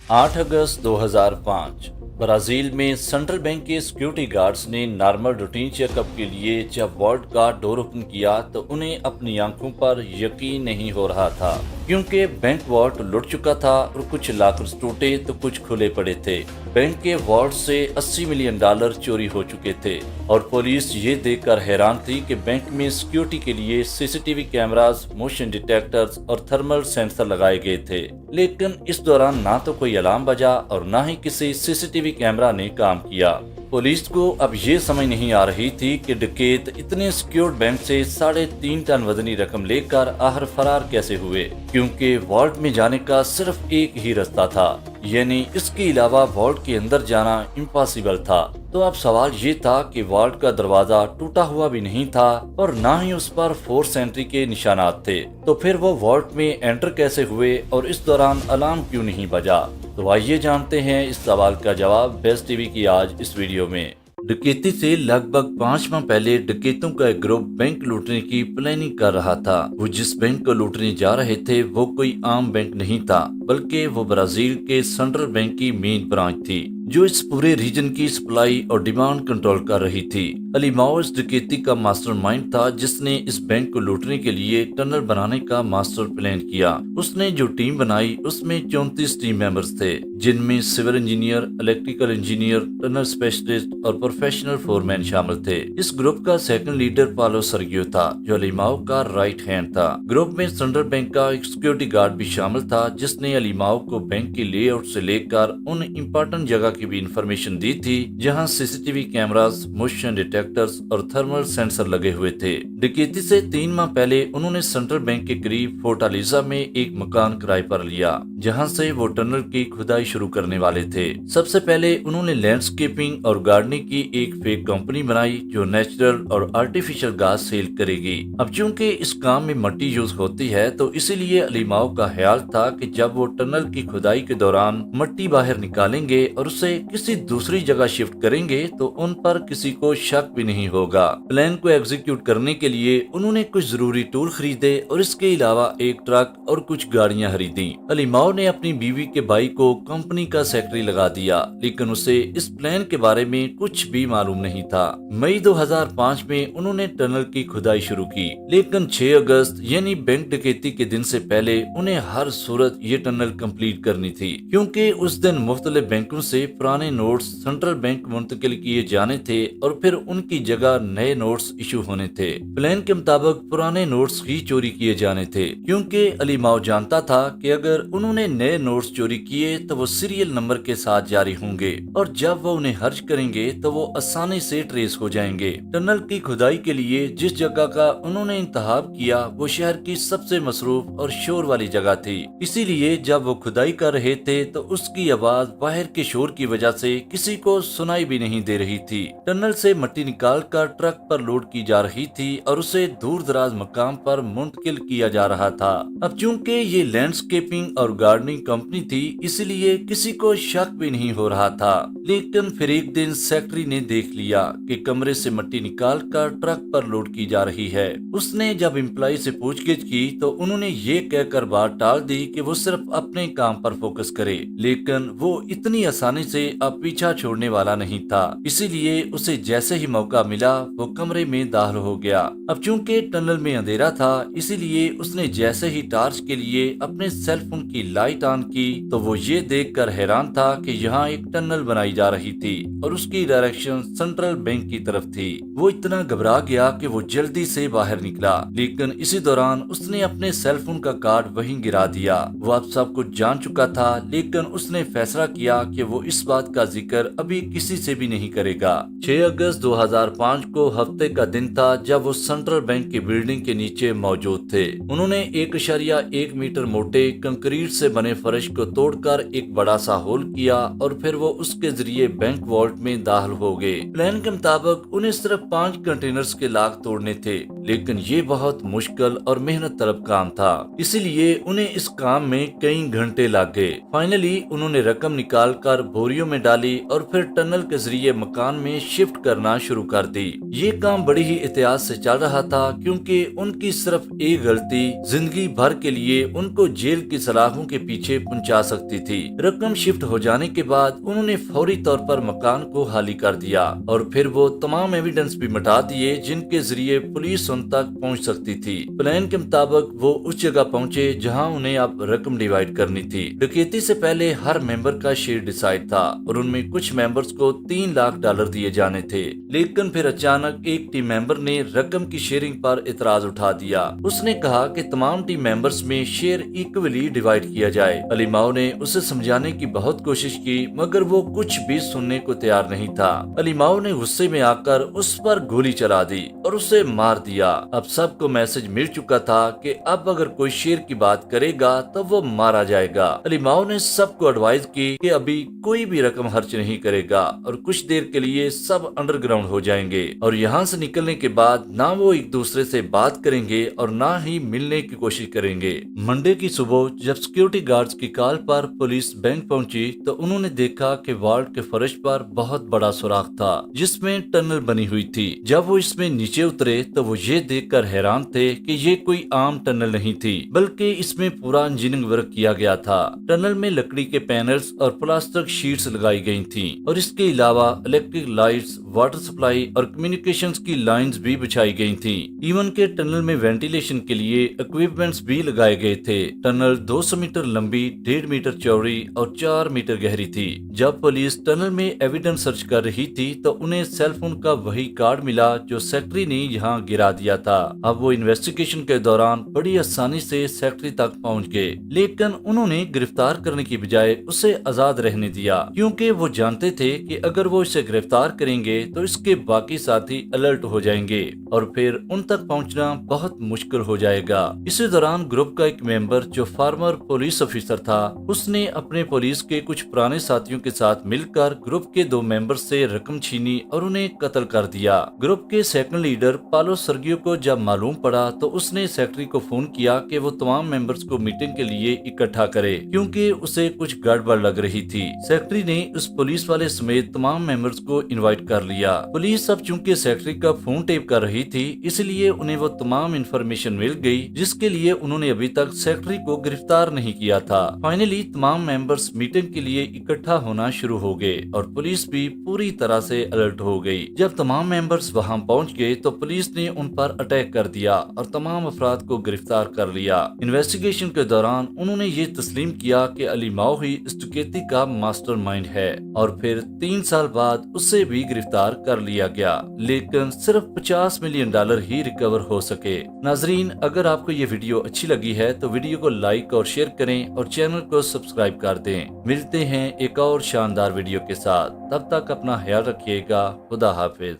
8 अगस्त 2005 Brazil में central bank के security guards ने नॉर्मल रूटीन चेकअप के लिए जब वॉल्ट का डोर ओपन किया तो उन्हें अपनी आंखों पर यकीन नहीं हो रहा था, क्योंकि बैंक वॉल्ट लुट चुका था और कुछ लॉकर्स टूटे तो कुछ खुले पड़े थे। बैंक के वॉल्ट से $80 मिलियन चोरी हो चुके थे और पुलिस ये देखकर हैरान थी कि बैंक में सिक्योरिटी के लिए सीसीटीवी कैमरास, मोशन डिटेक्टर्स और थर्मल सेंसर लगाए गए थे, लेकिन इस दौरान ना तो कोई अलार्म बजा और ना ही किसी सीसीटीवी कैमरा ने काम किया। पुलिस को अब ये समझ नहीं आ रही थी कि डकैत इतने सिक्योर्ड बैंक से 3.5 टन वजनी रकम लेकर आखिर फरार कैसे हुए, क्योंकि वॉल्ट में जाने का सिर्फ एक ही रास्ता था, यानी इसके अलावा वॉल्ट के अंदर जाना इम्पॉसिबल था। तो अब सवाल ये था कि वॉल्ट का दरवाजा टूटा हुआ भी नहीं था और ना ही उस पर फोर्स एंट्री के निशानात थे, तो फिर वो वॉल्ट में एंटर कैसे हुए और इस दौरान अलार्म क्यों नहीं बजा? तो आइए जानते हैं इस सवाल का जवाब बेस्ट टीवी की आज इस वीडियो में। डकैती से लगभग 5 माह पहले डकैतों का एक ग्रुप बैंक लूटने की प्लानिंग कर रहा था। वो जिस बैंक को लूटने जा रहे थे वो कोई आम बैंक नहीं था, बल्कि वो ब्राजील के सेंट्रल बैंक की मेन ब्रांच थी, जो इस पूरे रीजन की सप्लाई और डिमांड कंट्रोल कर रही थी। अलीमाओ इस डकैती का मास्टरमाइंड था, जिसने इस बैंक को लूटने के लिए टनल बनाने का मास्टर प्लान किया। उसने जो टीम बनाई उसमें 34 टीम मेंबर्स थे, जिनमें civil engineer, electrical engineer, tunnel specialist और प्रोफेशनल फोरमैन शामिल थे। इस ग्रुप का सेकंड लीडर पालो सर्गियो था, जो अलीमाओ का राइट हैंड था। ग्रुप में सेंट्रल बैंक का एक सिक्योरिटी गार्ड भी शामिल था, जिसने अलीमाओ को बैंक के लेआउट से लेकर उन इम्पोर्टेंट जगह की भी इंफॉर्मेशन दी थी जहां सीसीटीवी कैमरास, मोशन डिटेक्टर्स और थर्मल सेंसर लगे हुए थे। डकैती से 3 माह पहले उन्होंने सेंट्रल बैंक के करीब फोर्टालिजा में एक मकान किराए पर लिया, जहां से वो टनल की खुदाई शुरू करने वाले थे। सबसे पहले उन्होंने लैंडस्केपिंग और गार्डनिंग की एक फेक कंपनी बनाई जो नेचुरल और आर्टिफिशियल घास सेल करेगी। अब चूंकि इस काम में मट्टी यूज होती है, तो इसीलिए अलीमाओ का ख्याल था कि जब वो टनल की खुदाई के दौरान मट्टी बाहर निकालेंगे और उसे किसी दूसरी जगह शिफ्ट करेंगे तो उन पर किसी को शक भी नहीं होगा। प्लान को एग्जीक्यूट करने के लिए उन्होंने कुछ जरूरी टूल खरीदे और इसके अलावा एक ट्रक और कुछ गाड़ियां खरीदी। अलीमाओ ने अपनी बीवी के भाई को कंपनी का सेक्रेटरी लगा दिया, लेकिन उसे इस प्लान के बारे में कुछ भी मालूम नहीं था। मई 2005 में उन्होंने टनल की खुदाई शुरू की, लेकिन 6 अगस्त यानी बैंक डकैती के दिन से पहले उन्हें हर सूरत ये टनल कंप्लीट करनी थी, क्योंकि उस दिन मुख्तलिफ बैंकों से पुराने नोट्स सेंट्रल बैंक मुंतकिल किए जाने थे और फिर उनकी जगह नए नोट्स इशू होने थे। प्लान के मुताबिक पुराने नोट्स ही चोरी किए जाने थे, क्योंकि अलीमाओ जानता था कि अगर उन्होंने नए नोट्स चोरी किए तो वो सीरियल नंबर के साथ जारी होंगे और जब वो उन्हें खर्च करेंगे तो वो आसानी से ट्रेस हो जाएंगे। टनल की खुदाई के लिए जिस जगह का उन्होंने इंतखाब किया वो शहर की सबसे मसरूफ और शोर वाली जगह थी, इसीलिए जब वो खुदाई कर रहे थे तो उसकी आवाज बाहर के शोर की वजह से किसी को सुनाई भी नहीं दे रही थी। टनल से मिट्टी निकालकर ट्रक पर लोड की जा रही थी और उसे दूर दराज मकाम पर मुंतकिल किया जा रहा था। अब चूंकि ये लैंडस्केपिंग और गार्डनिंग कंपनी थी, इसलिए किसी को शक भी नहीं हो रहा था। लेकिन फिर एक दिन सेक्रेटरी ने देख लिया कि कमरे से मिट्टी निकालकर ट्रक पर लोड की जा रही है। उसने जब एम्प्लॉय से पूछगिछ की तो उन्होंने ये कहकर बात टाल दी कि वो सिर्फ अपने काम पर फोकस करे, लेकिन वो इतनी आसानी से अब पीछा छोड़ने वाला नहीं था। इसीलिए उसे जैसे ही मौका मिला वो कमरे में दाखिल हो गया। अब चूंकि टनल में अंधेरा था, इसीलिए उसने जैसे ही टार्च के लिए अपने सेल फोन की लाइट ऑन की तो वो ये देखकर हैरान था कि यहाँ एक टनल बनाई जा रही थी और उसकी डायरेक्शन सेंट्रल बैंक की तरफ थी। वो इतना घबरा गया कि वो जल्दी से बाहर निकला, लेकिन इसी दौरान उसने अपने सेल फोन का कार्ड वहीं गिरा दिया। वो अब सब कुछ जान चुका था, लेकिन उसने फैसला किया कि वो इस बात का जिक्र अभी किसी से भी नहीं करेगा। 6 अगस्त 2005 को हफ्ते का दिन था जब वो सेंट्रल बैंक की बिल्डिंग के नीचे मौजूद थे। उन्होंने 1.1 मीटर मोटे कंक्रीट से बने फर्श को तोड़कर एक बड़ा सा होल किया और फिर वो उसके जरिए बैंक वॉल्ट में दाखिल हो गए। प्लान के मुताबिक उन्हें सिर्फ 5 कंटेनर्स के लॉक तोड़ने थे, लेकिन ये बहुत मुश्किल और मेहनत तलब काम था, इसीलिए उन्हें इस काम में कई घंटे लग गए। फाइनली उन्होंने रकम निकालकर बोरी बोरियों में डाली और फिर टनल के जरिए मकान में शिफ्ट करना शुरू कर दी। ये काम बड़ी ही एहतियात से चल रहा था क्योंकि उनकी सिर्फ एक गलती जिंदगी भर के लिए उनको जेल की सलाखों के पीछे पहुंचा सकती थी। रकम शिफ्ट हो जाने के बाद उन्होंने फौरी तौर पर मकान को खाली कर दिया और फिर वो तमाम एविडेंस भी मिटा दिए जिनके जरिए पुलिस उन तक पहुंच सकती थी। प्लान के मुताबिक वो उस जगह पहुंचे जहां उन्हें अब रकम डिवाइड करनी थी। डकैती से पहले हर मेंबर का शेयर डिसाइड था और उनमें कुछ मेंबर्स को $3 लाख दिए जाने थे, लेकिन फिर अचानक एक टीम मेंबर ने रकम की शेयरिंग पर इतराज उठा दिया। उसने कहा कि तमाम टीम मेंबर्स में शेयर इक्वली डिवाइड किया जाए। अली माओ ने उसे समझाने की बहुत कोशिश की मगर वो कुछ भी सुनने को तैयार नहीं था। अली माओ ने गुस्से में आकर उस पर गोली चला दी और उसे मार दिया। अब सबको मैसेज मिल चुका था कि अब अगर कोई शेयर की बात करेगा तो वो मारा जाएगा। अली माओ ने सबको एडवाइस की कि अभी कोई भी रकम खर्च नहीं करेगा और कुछ देर के लिए सब अंडरग्राउंड हो जाएंगे और यहाँ से निकलने के बाद ना वो एक दूसरे से बात करेंगे और ना ही मिलने की कोशिश करेंगे। मंडे की सुबह जब सिक्योरिटी गार्ड्स की कॉल पर पुलिस बैंक पहुंची तो उन्होंने देखा कि वार्ड के फर्श पर बहुत बड़ा सुराख था जिसमें टनल बनी हुई थी। जब वो इसमें नीचे उतरे तो वो ये देखकर हैरान थे कि ये कोई आम टनल नहीं थी बल्कि इसमें पूरा इंजीनियरिंग वर्क किया गया था। टनल में लकड़ी के पैनल्स और प्लास्टिक शीट्स लगाई गई थी और इसके अलावा इलेक्ट्रिक लाइट्स, वाटर सप्लाई और कम्युनिकेशंस की लाइंस भी बिछाई गई थी। इवन के टनल में वेंटिलेशन के लिए इक्विपमेंट्स भी लगाए गए थे। टनल 200 मीटर लंबी, 1.5 मीटर चौड़ी और 4 मीटर गहरी थी। जब पुलिस टनल में एविडेंस सर्च कर रही थी तो उन्हें सेल फोन का वही कार्ड मिला जो सेक्रेटरी ने यहाँ गिरा दिया था। अब वो इन्वेस्टिगेशन के दौरान बड़ी आसानी से सेक्रेटरी तक पहुँच गए, लेकिन उन्होंने गिरफ्तार करने की बजाय उसे आजाद रहने दिया क्योंकि वो जानते थे कि अगर वो इसे गिरफ्तार करेंगे तो इसके बाकी साथी अलर्ट हो जाएंगे और फिर उन तक पहुंचना बहुत मुश्किल हो जाएगा। इसी दौरान ग्रुप का एक मेंबर जो फार्मर पुलिस ऑफिसर था उसने अपने पुलिस के कुछ पुराने साथियों के साथ मिलकर ग्रुप के 2 मेंबर से रकम छीनी और उन्हें कत्ल कर दिया। ग्रुप के सेकंड लीडर पालो सर्गियो को जब मालूम पड़ा तो उसने सेक्रेटरी को फोन किया कि वो तमाम मेंबर्स को मीटिंग के लिए इकट्ठा करे क्योंकि उसे कुछ गड़बड़ लग रही थी। सेक्रेटरी ने उस पुलिस वाले समेत तमाम मेंबर्स को इनवाइट कर लिया। पुलिस अब चूंकि सेक्रेटरी का फोन टेप कर रही थी इसलिए उन्हें वो तमाम इंफॉर्मेशन मिल गई जिसके लिए उन्होंने अभी तक सेक्रेटरी को गिरफ्तार नहीं किया था। फाइनली तमाम मेंबर्स मीटिंग के लिए इकट्ठा होना शुरू हो गए और पुलिस भी पूरी तरह से अलर्ट हो गई। जब तमाम मेंबर्स वहां पहुंच गए तो पुलिस ने उन पर अटैक कर दिया और तमाम अफराद को गिरफ्तार कर लिया। इन्वेस्टिगेशन के दौरान उन्होंने ये तस्लीम किया कि अली माओ ही इस डकैती का मास्टरमाइंड है और फिर 3 साल बाद उसे भी गिरफ्तार कर लिया गया, लेकिन सिर्फ $50 मिलियन ही रिकवर हो सके। नाजरीन, अगर आपको ये वीडियो अच्छी लगी है तो वीडियो को लाइक और शेयर करें और चैनल को सब्सक्राइब कर दें। मिलते हैं एक और शानदार वीडियो के साथ, तब तक अपना ख्याल रखिएगा। खुदा हाफिज।